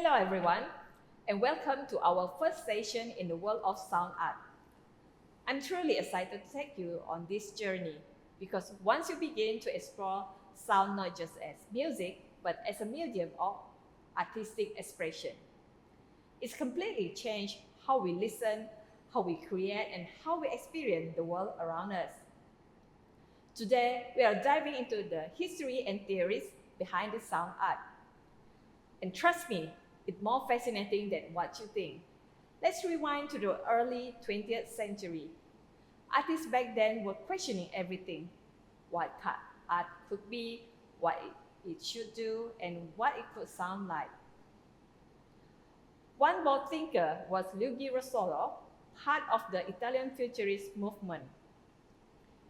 Hello everyone, and welcome to our first session in the world of sound art. I'm truly excited to take you on this journey because once you begin to explore sound not just as music, but as a medium of artistic expression, it's completely changed how we listen, how we create, and how we experience the world around us. Today, we are diving into the history and theories behind the sound art. And trust me, it's more fascinating than what you think. Let's rewind to the early 20th century. Artists back then were questioning everything: what art could be, what it should do, and what it could sound like. One bold thinker was Luigi Russolo, heart of the Italian Futurist movement.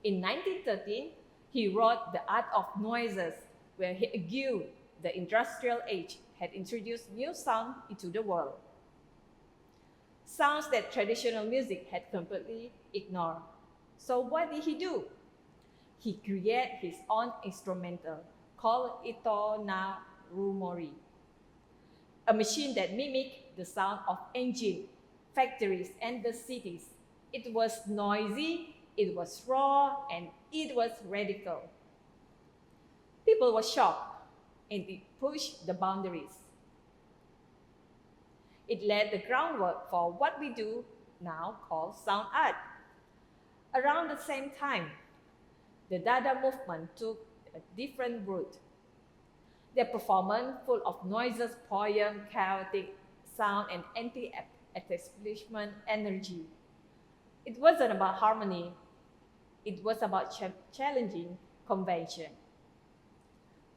In 1913, he wrote The Art of Noises, where he argued the industrial age had introduced new sound into the world. Sounds that traditional music had completely ignored. So what did he do? He created his own instrumental called Ito na Rumori, a machine that mimicked the sound of engines, factories, and the cities. It was noisy, it was raw, and it was radical. People were shocked, and it pushed the boundaries. It laid the groundwork for what we do now call sound art. Around the same time, the Dada movement took a different route. Their performance, full of noises, poem, chaotic sound, and anti-establishment energy. It wasn't about harmony, it was about challenging convention.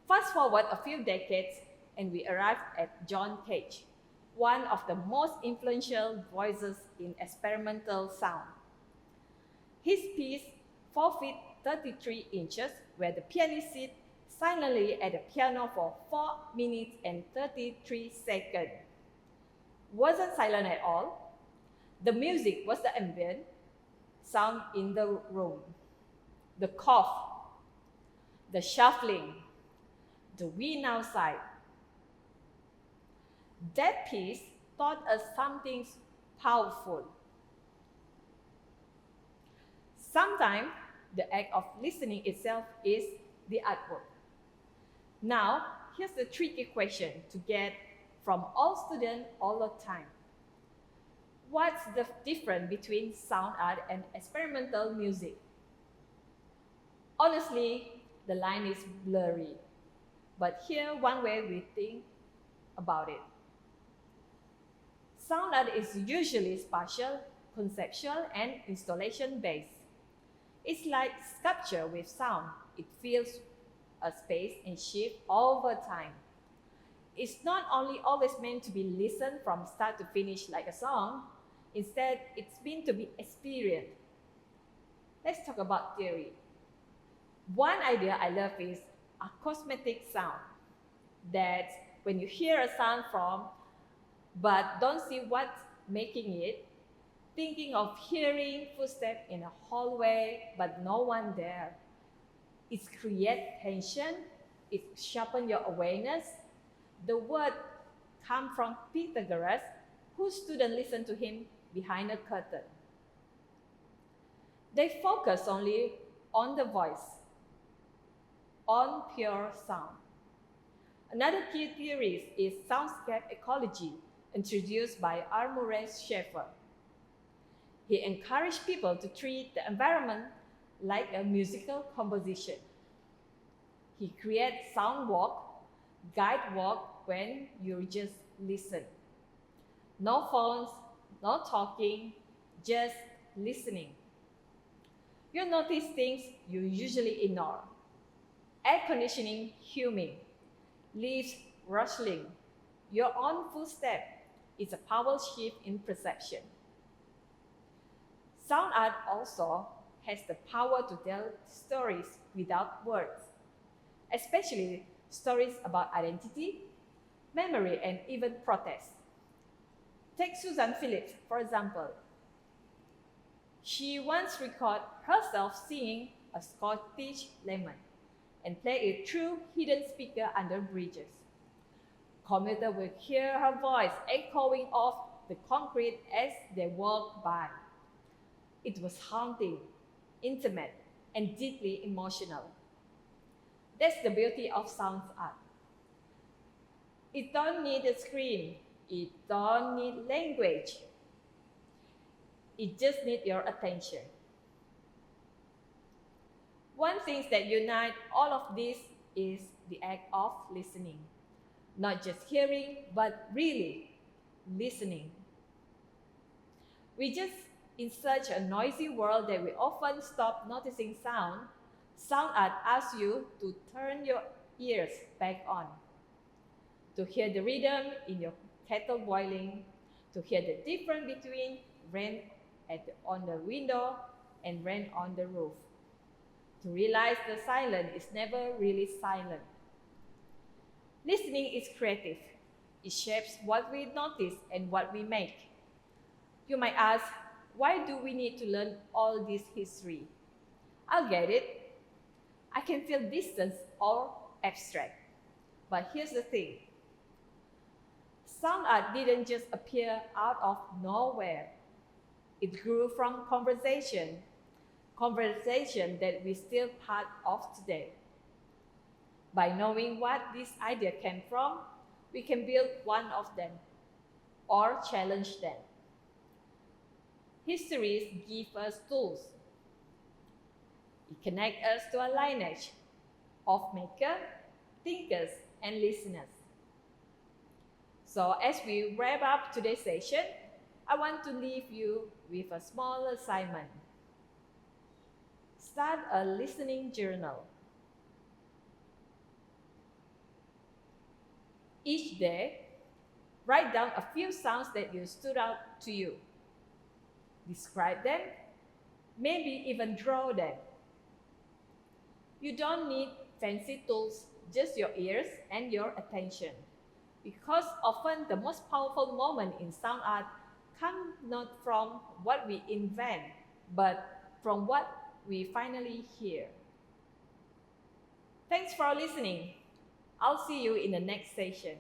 Fast forward a few decades, and we arrived at John Cage, one of the most influential voices in experimental sound. His piece, 4 feet 33 inches, where the pianist sits silently at the piano for 4 minutes and 33 seconds, wasn't silent at all. The music was the ambient sound in the room. The cough, the shuffling, the wind outside. That piece taught us something powerful. Sometimes the act of listening itself is the artwork. Now, here's the tricky question to get from all students all the time. What's the difference between sound art and experimental music? Honestly, the line is blurry. But here one way we think about it. Sound art is usually spatial, conceptual, and installation based. It's like sculpture with sound. It fills a space and shifts over time. It's not only always meant to be listened from start to finish like a song. Instead, it's meant to be experienced. Let's talk about theory. One idea I love is a cosmetic sound. That when you hear a sound from, but don't see what's making it, thinking of hearing footsteps in a hallway, but no one there. It creates tension, it sharpens your awareness. The word comes from Pythagoras, whose students listened to him behind a curtain. They focus only on the voice, on pure sound. Another key theory is soundscape ecology, introduced by R. Murray Schafer. He encouraged people to treat the environment like a musical composition. He creates sound walk, guide walk when you just listen. No phones, no talking, just listening. You'll notice things you usually ignore. Air conditioning humming, leaves rustling, your own footstep is a powerful shift in perception. Sound art also has the power to tell stories without words, especially stories about identity, memory, and even protest. Take Suzanne Phillips, for example. She once recorded herself singing a Scottish lament and played it through hidden speaker under bridges. Commuter will hear her voice echoing off the concrete as they walk by. It was haunting, intimate, and deeply emotional. That's the beauty of sound art. It don't need a screen. It don't need language. It just needs your attention. One thing that unites all of this is the act of listening. Not just hearing, but really listening. We just in such a noisy world that we often stop noticing sound. Sound art asks you to turn your ears back on, to hear the rhythm in your kettle boiling, to hear the difference between rain on the window and rain on the roof, to realize the silence is never really silent. Listening is creative. It shapes what we notice and what we make. You might ask, why do we need to learn all this history? I'll get it. I can feel distant or abstract. But here's the thing. Sound art didn't just appear out of nowhere. It grew from conversation that we still part of today. By knowing what this idea came from, we can build one of them or challenge them. Histories give us tools. It connects us to a lineage of makers, thinkers, and listeners. So as we wrap up today's session, I want to leave you with a small assignment. Start a listening journal. Each day, write down a few sounds that you stood out to you. Describe them, maybe even draw them. You don't need fancy tools, just your ears and your attention. Because often the most powerful moment in sound art come not from what we invent, but from what we finally hear. Thanks for listening. I'll see you in the next session.